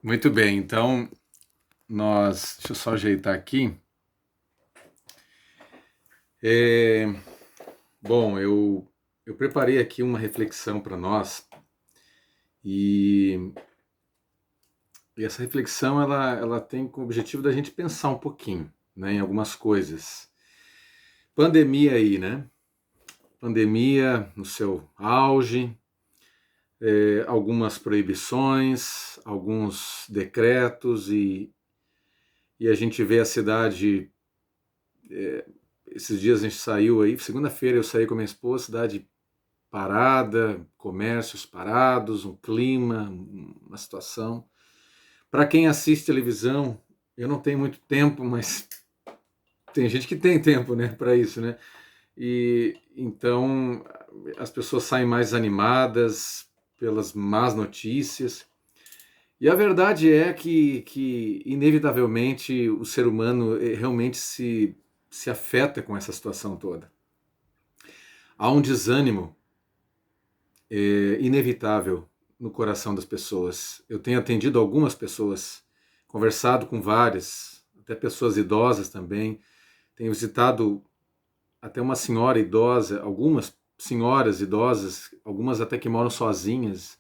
Muito bem, então deixa eu só ajeitar aqui. É, bom, eu preparei aqui uma reflexão para nós e, e essa reflexão ela tem como objetivo da gente pensar um pouquinho, né, em algumas coisas. Pandemia aí, né? Pandemia no seu auge, algumas proibições, alguns decretos e a gente vê a cidade. Esses dias a gente saiu aí, segunda-feira eu saí com a minha esposa, cidade parada, comércios parados, um clima, uma situação. Para quem assiste televisão, eu não tenho muito tempo, mas tem gente que tem tempo, né, para isso, né? E então as pessoas saem mais animadas pelas más notícias. E a verdade é que inevitavelmente, o ser humano realmente se afeta com essa situação toda. Há um desânimo inevitável no coração das pessoas. Eu tenho atendido algumas pessoas, conversado com várias, até pessoas idosas também. Tenho visitado até uma senhora idosa, algumas senhoras idosas, algumas até que moram sozinhas.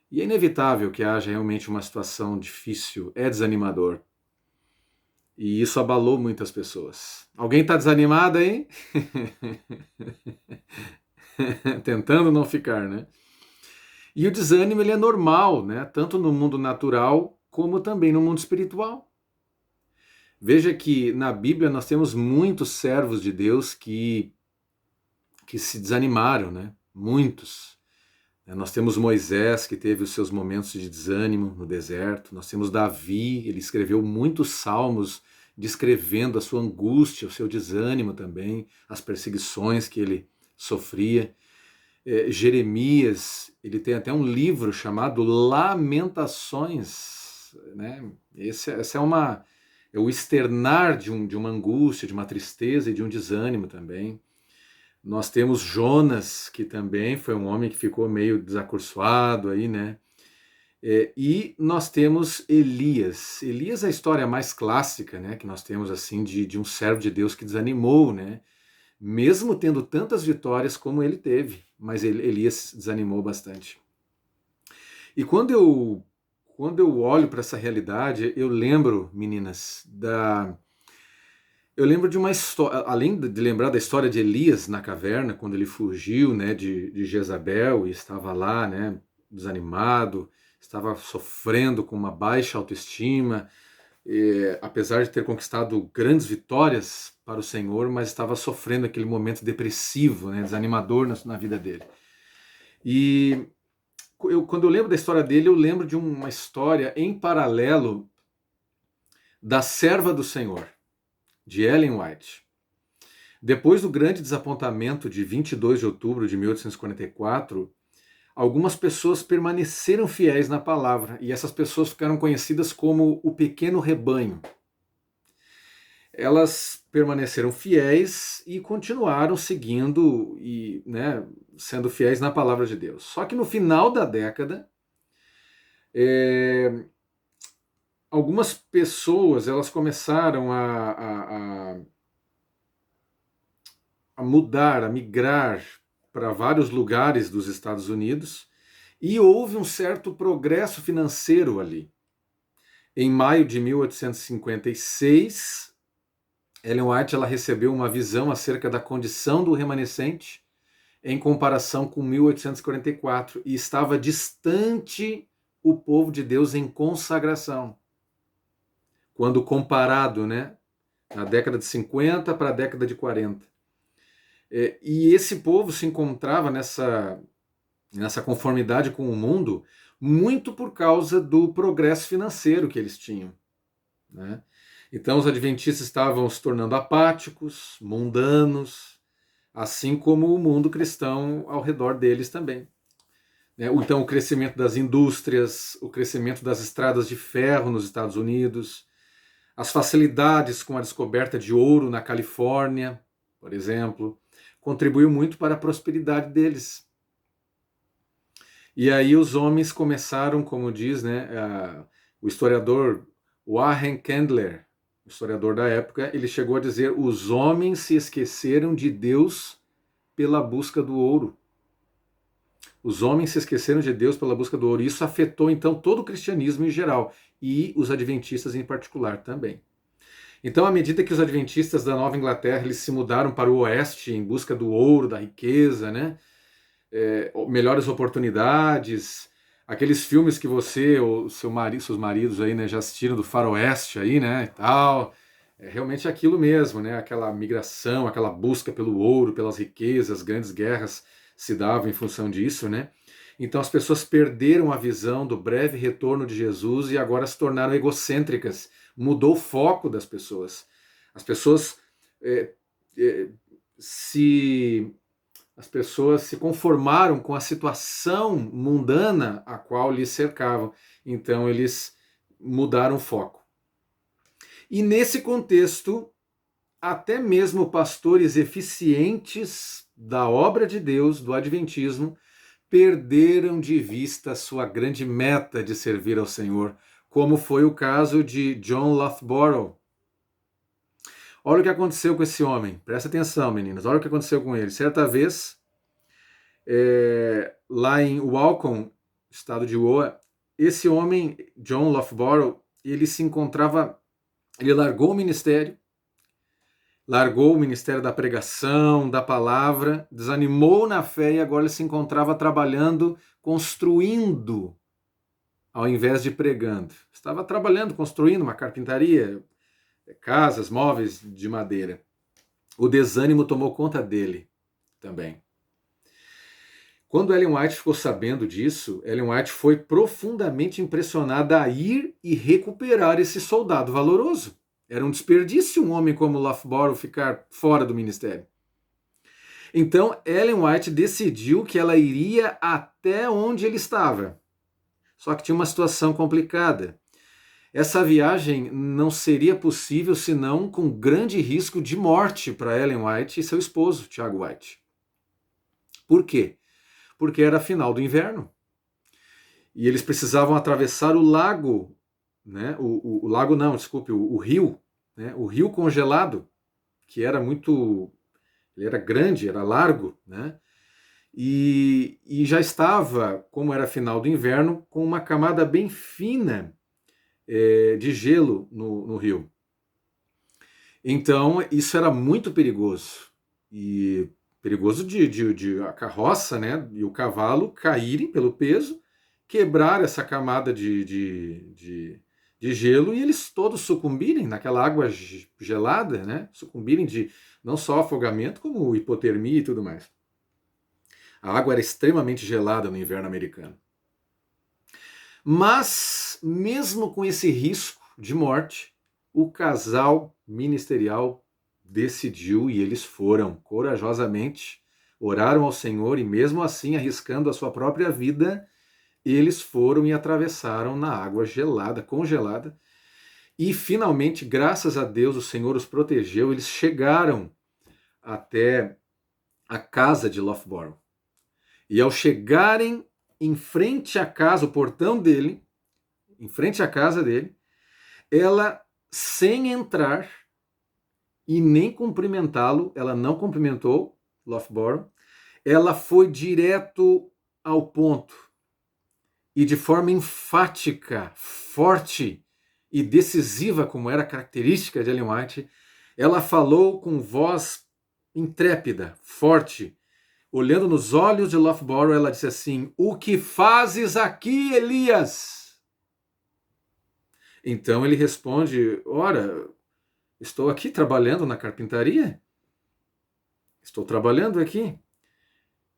E é inevitável que haja realmente uma situação difícil, é desanimador. E isso abalou muitas pessoas. Alguém está desanimado aí? Tentando não ficar, né? E o desânimo ele é normal, né? Tanto no mundo natural como também no mundo espiritual. Veja que na Bíblia nós temos muitos servos de Deus que se desanimaram, né? Muitos. Nós temos Moisés, que teve os seus momentos de desânimo no deserto. Nós temos Davi, ele escreveu muitos salmos descrevendo a sua angústia, o seu desânimo também, as perseguições que ele sofria. Jeremias, ele tem até um livro chamado Lamentações, né? Essa é o externar de uma angústia, de uma tristeza e de um desânimo também. Nós temos Jonas, que também foi um homem que ficou meio desacursoado aí, né? E nós temos Elias. Elias é a história mais clássica, né? Que nós temos assim de um servo de Deus que desanimou, né? Mesmo tendo tantas vitórias como ele teve, mas Elias desanimou bastante. E quando eu olho para essa realidade, eu lembro, meninas, eu lembro de uma história, além de lembrar da história de Elias na caverna, quando ele fugiu, né, de Jezabel e estava lá, né, desanimado, estava sofrendo com uma baixa autoestima, apesar de ter conquistado grandes vitórias para o Senhor, mas estava sofrendo aquele momento depressivo, né, desanimador na vida dele. E quando eu lembro da história dele, eu lembro de uma história em paralelo da serva do Senhor, de Ellen White. Depois do grande desapontamento de 22 de outubro de 1844, algumas pessoas permaneceram fiéis na palavra, e essas pessoas ficaram conhecidas como o pequeno rebanho. Elas permaneceram fiéis e continuaram seguindo e, né, sendo fiéis na palavra de Deus. Só que no final da década, algumas pessoas elas começaram a mudar, a migrar para vários lugares dos Estados Unidos e houve um certo progresso financeiro ali. Em maio de 1856, Ellen White ela recebeu uma visão acerca da condição do remanescente em comparação com 1844 e estava distante o povo de Deus em consagração. Quando comparado, né, na década de 50 para a década de 40. E esse povo se encontrava nessa conformidade com o mundo muito por causa do progresso financeiro que eles tinham, né? Então os adventistas estavam se tornando apáticos, mundanos, assim como o mundo cristão ao redor deles também. Então o crescimento das indústrias, o crescimento das estradas de ferro nos Estados Unidos, as facilidades com a descoberta de ouro na Califórnia, por exemplo, contribuiu muito para a prosperidade deles. E aí os homens começaram, como diz, né, O historiador Warren Candler, historiador da época, ele chegou a dizer: os homens se esqueceram de Deus pela busca do ouro. Os homens se esqueceram de Deus pela busca do ouro. Isso afetou então todo o cristianismo em geral e os adventistas em particular também. Então, à medida que os adventistas da Nova Inglaterra eles se mudaram para o oeste em busca do ouro, da riqueza, né? Melhores oportunidades, aqueles filmes que você ou seus maridos aí, né, já assistiram do Faroeste aí, né, e tal. É realmente aquilo mesmo, né? Aquela migração, aquela busca pelo ouro, pelas riquezas, grandes guerras se davam em função disso, né? Então as pessoas perderam a visão do breve retorno de Jesus e agora se tornaram egocêntricas. Mudou o foco das pessoas. As pessoas é, é, se as pessoas se conformaram com a situação mundana a qual lhes cercavam. Então eles mudaram o foco. E nesse contexto, até mesmo pastores eficientes da obra de Deus, do Adventismo, perderam de vista a sua grande meta de servir ao Senhor, como foi o caso de John Loughborough. Olha o que aconteceu com esse homem, presta atenção, meninas, olha o que aconteceu com ele. Certa vez, lá em Walcombe, estado de Iowa, esse homem, John Loughborough, ele largou o ministério da pregação, da palavra, desanimou na fé e agora ele se encontrava trabalhando, construindo, ao invés de pregando. Estava trabalhando, construindo uma carpintaria, casas, móveis de madeira. O desânimo tomou conta dele também. Quando Ellen White ficou sabendo disso, Ellen White foi profundamente impressionada a ir e recuperar esse soldado valoroso. Era um desperdício um homem como Loughborough ficar fora do ministério. Então, Ellen White decidiu que ela iria até onde ele estava. Só que tinha uma situação complicada. Essa viagem não seria possível senão com grande risco de morte para Ellen White e seu esposo, Tiago White. Por quê? Porque era final do inverno. E eles precisavam atravessar o lago, né? O lago não, desculpe, o rio, né? O rio congelado, que era muito, ele era grande, era largo, né? E já estava, como era final do inverno, com uma camada bem fina de gelo no rio. Então isso era muito perigoso. E perigoso de a carroça, né, e o cavalo caírem pelo peso, quebrar essa camada de gelo e eles todos sucumbirem naquela água gelada, né, sucumbirem de não só afogamento, como hipotermia e tudo mais. A água era extremamente gelada no inverno americano. Mas, mesmo com esse risco de morte, o casal ministerial decidiu e eles foram corajosamente, oraram ao Senhor e mesmo assim arriscando a sua própria vida, eles foram e atravessaram na água gelada, congelada, e finalmente, graças a Deus, o Senhor os protegeu, eles chegaram até a casa de Loughborough. E ao chegarem em frente à casa, o portão dele, em frente à casa dele, ela, sem entrar, e nem cumprimentá-lo, ela não cumprimentou Loughborough, ela foi direto ao ponto e de forma enfática, forte e decisiva, como era característica de Ellen White, ela falou com voz intrépida, forte, olhando nos olhos de Loughborough, ela disse assim: "O que fazes aqui, Elias?" Então ele responde: "Ora, estou aqui trabalhando na carpintaria. Estou trabalhando aqui."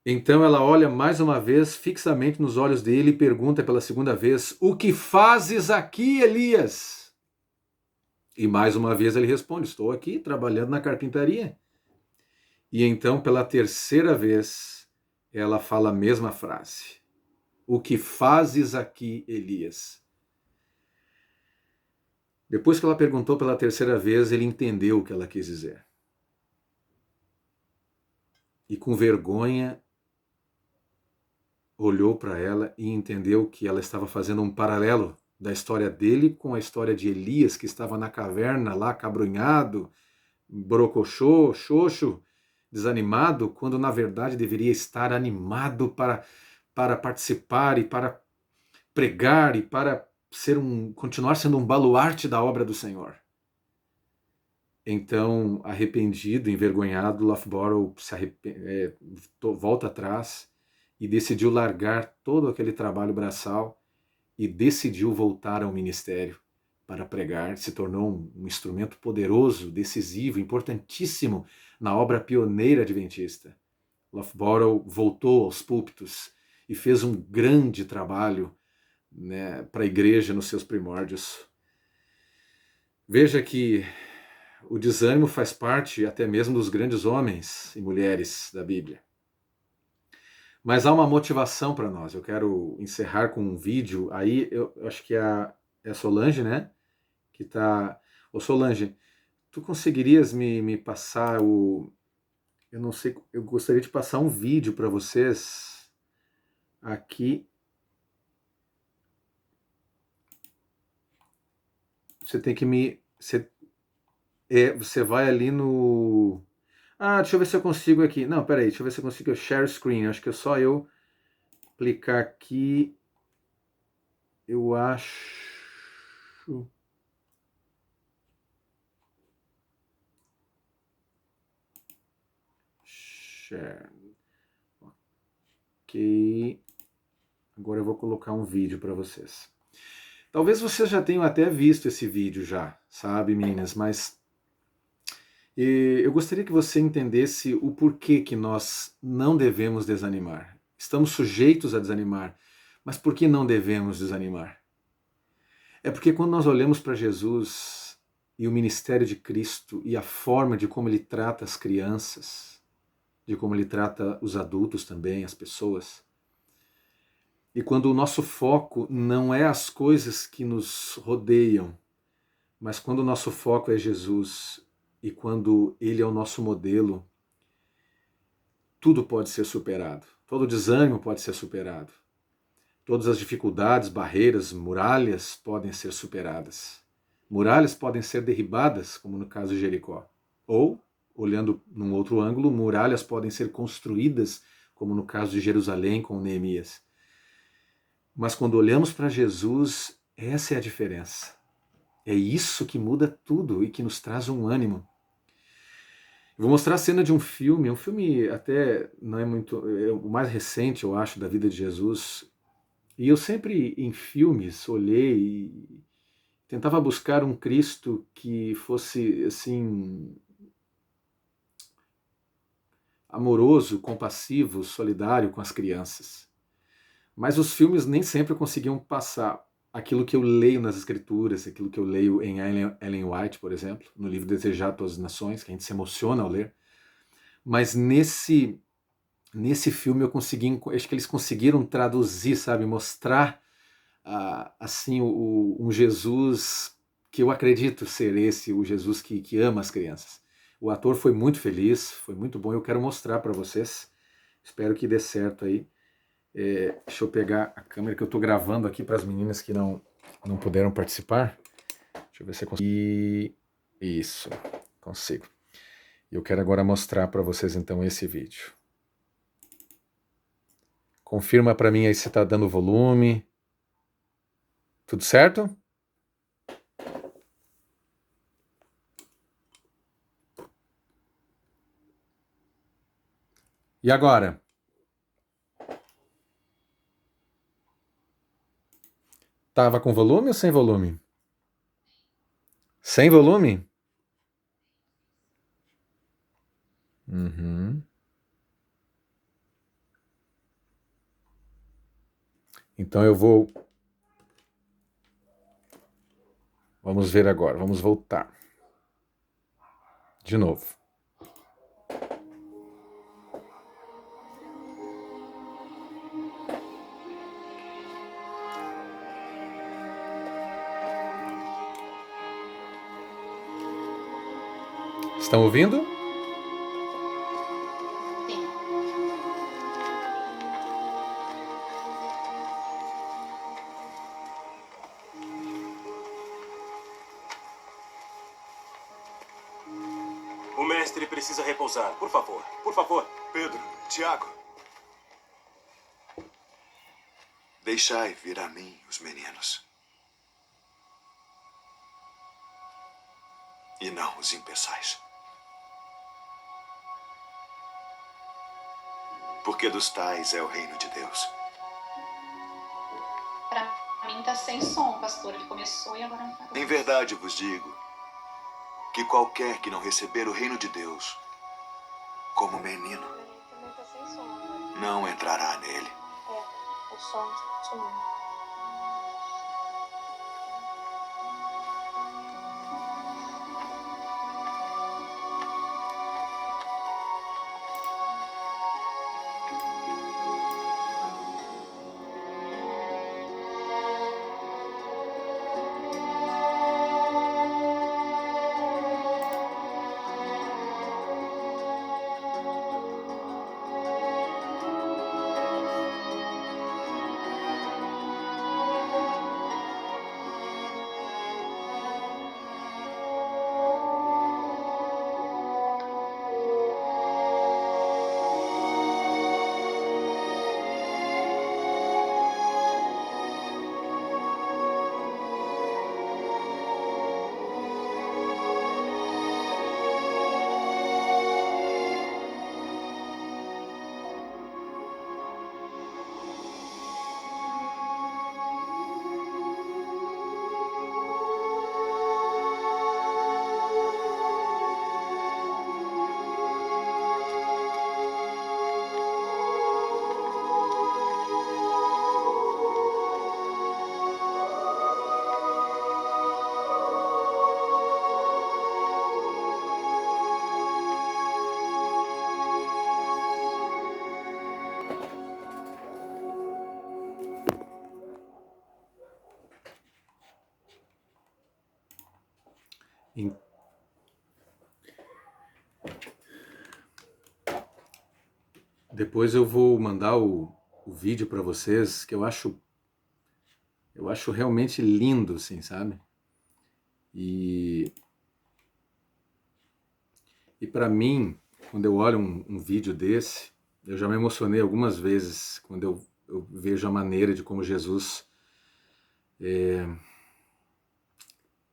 Então ela olha mais uma vez fixamente nos olhos dele e pergunta pela segunda vez: "O que fazes aqui, Elias?" E mais uma vez ele responde: "Estou aqui trabalhando na carpintaria." E então, pela terceira vez, ela fala a mesma frase: "O que fazes aqui, Elias?" Depois que ela perguntou pela terceira vez, ele entendeu o que ela quis dizer. E com vergonha, olhou para ela e entendeu que ela estava fazendo um paralelo da história dele com a história de Elias, que estava na caverna lá, cabrunhado, brocochô, xoxo, desanimado, quando na verdade deveria estar animado para participar e para pregar e para continuar sendo um baluarte da obra do Senhor. Então, arrependido, envergonhado, Loughborough volta atrás e decidiu largar todo aquele trabalho braçal e decidiu voltar ao ministério para pregar. Se tornou um instrumento poderoso, decisivo, importantíssimo na obra pioneira adventista. Loughborough voltou aos púlpitos e fez um grande trabalho, né, para a igreja nos seus primórdios. Veja que o desânimo faz parte até mesmo dos grandes homens e mulheres da Bíblia. Mas há uma motivação para nós. Eu quero encerrar com um vídeo. Aí eu acho que é a Solange, né? Que tá. Ô Solange, tu conseguirias me passar o. Eu não sei, eu gostaria de passar um vídeo para vocês aqui. Você tem que me. Você vai ali no. Ah, deixa eu ver se eu consigo aqui. Não, peraí, deixa eu ver se eu consigo share screen. Acho que é só eu clicar aqui. Eu acho. Share. Ok. Agora eu vou colocar um vídeo para vocês. Talvez vocês já tenham até visto esse vídeo já, sabe, meninas? Mas eu gostaria que você entendesse o porquê que nós não devemos desanimar. Estamos sujeitos a desanimar, mas por que não devemos desanimar? É porque quando nós olhamos para Jesus e o ministério de Cristo e a forma de como ele trata as crianças, de como ele trata os adultos também, as pessoas, e quando o nosso foco não é as coisas que nos rodeiam, mas quando o nosso foco é Jesus e quando ele é o nosso modelo, tudo pode ser superado. Todo desânimo pode ser superado. Todas as dificuldades, barreiras, muralhas podem ser superadas. Muralhas podem ser derribadas, como no caso de Jericó. Ou, olhando num outro ângulo, muralhas podem ser construídas, como no caso de Jerusalém com Neemias. Mas quando olhamos para Jesus, essa é a diferença. É isso que muda tudo e que nos traz um ânimo. Eu vou mostrar a cena de um filme até não é muito, é o mais recente, eu acho, da vida de Jesus. E eu sempre, em filmes, olhei e tentava buscar um Cristo que fosse, assim, amoroso, compassivo, solidário com as crianças. Mas os filmes nem sempre conseguiam passar aquilo que eu leio nas escrituras, aquilo que eu leio em Ellen White, por exemplo, no livro Desejar Todas as Nações, que a gente se emociona ao ler. Mas nesse filme eu consegui, acho que eles conseguiram traduzir, sabe, mostrar assim um Jesus que eu acredito ser esse, o Jesus que ama as crianças. O ator foi muito feliz, foi muito bom, eu quero mostrar para vocês. Espero que dê certo aí. Deixa eu pegar a câmera que eu estou gravando aqui para as meninas que não puderam participar. Deixa eu ver se eu consigo. Isso, consigo. Eu quero agora mostrar para vocês então esse vídeo. Confirma para mim aí se está dando volume. Tudo certo? E agora? Tava com volume ou sem volume? Sem volume? Uhum. Então eu vou. Vamos ver agora, vamos voltar. De novo. Estão ouvindo? O mestre precisa repousar. Por favor, por favor. Pedro, Tiago. Deixai vir a mim os meninos. E não os impeçais. Porque dos tais é o reino de Deus. Pra mim tá sem som, pastor. Ele começou e agora não tá. Em verdade vos digo que qualquer que não receber o reino de Deus como menino Também tá sem som agora. não entrará nele. O som sumiu. Depois eu vou mandar o vídeo para vocês, que eu acho realmente lindo, assim, sabe? E para mim, quando eu olho um vídeo desse, eu já me emocionei algumas vezes quando eu vejo a maneira de como Jesus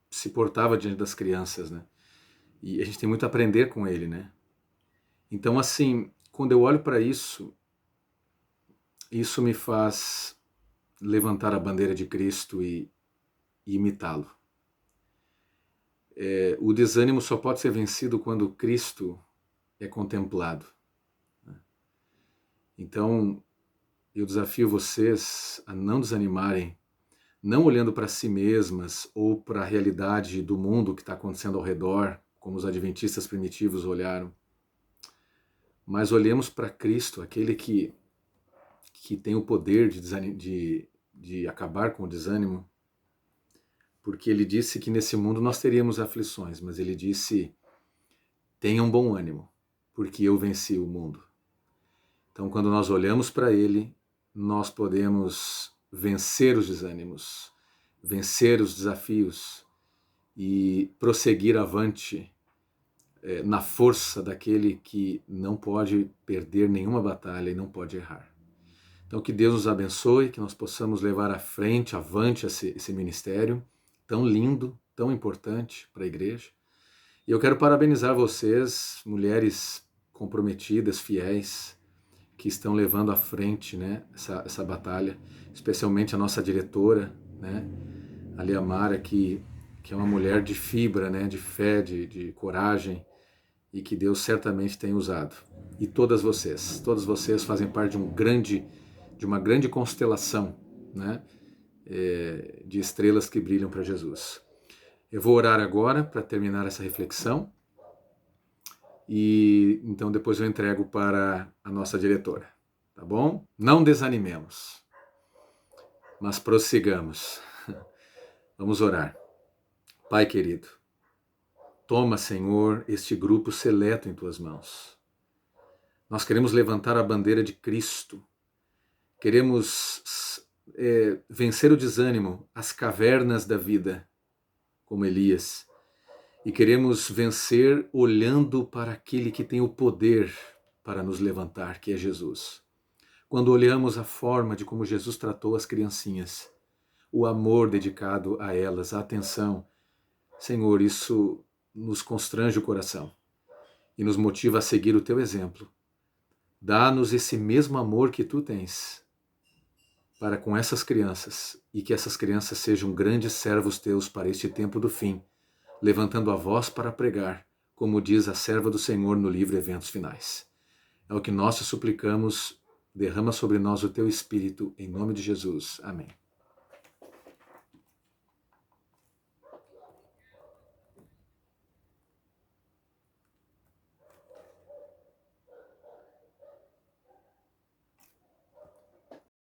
se portava diante das crianças, né? E a gente tem muito a aprender com ele, né? Então, assim, quando eu olho para isso, isso me faz levantar a bandeira de Cristo e imitá-lo. O desânimo só pode ser vencido quando Cristo é contemplado. Então, eu desafio vocês a não desanimarem, não olhando para si mesmas ou para a realidade do mundo que está acontecendo ao redor, como os adventistas primitivos olharam, mas olhemos para Cristo, aquele que tem o poder de acabar com o desânimo, porque ele disse que nesse mundo nós teríamos aflições, mas ele disse: tenham bom ânimo, porque eu venci o mundo. Então, quando nós olhamos para ele, nós podemos vencer os desânimos, vencer os desafios e prosseguir avante na força daquele que não pode perder nenhuma batalha e não pode errar. Então, que Deus nos abençoe, que nós possamos levar à frente, avante esse ministério tão lindo, tão importante para a igreja. E eu quero parabenizar vocês, mulheres comprometidas, fiéis, que estão levando à frente, né, essa batalha, especialmente a nossa diretora, né, a Liamara, que é uma mulher de fibra, né, de fé, de coragem, e que Deus certamente tem usado. E todos vocês fazem parte de uma grande constelação, né, de estrelas que brilham para Jesus. Eu vou orar agora para terminar essa reflexão, e então depois eu entrego para a nossa diretora, tá bom? Não desanimemos, mas prossigamos. Vamos orar. Pai querido, toma, Senhor, este grupo seleto em tuas mãos. Nós queremos levantar a bandeira de Cristo, queremos vencer o desânimo, as cavernas da vida, como Elias, E queremos vencer olhando para aquele que tem o poder para nos levantar, que é Jesus. Quando olhamos a forma de como Jesus tratou as criancinhas, o amor dedicado a elas, a atenção, Senhor, isso nos constrange o coração e nos motiva a seguir o teu exemplo. Dá-nos esse mesmo amor que tu tens para com essas crianças e que essas crianças sejam grandes servos teus para este tempo do fim, levantando a voz para pregar, como diz a serva do Senhor no livro Eventos Finais. É o que nós te suplicamos, derrama sobre nós o teu Espírito, em nome de Jesus. Amém.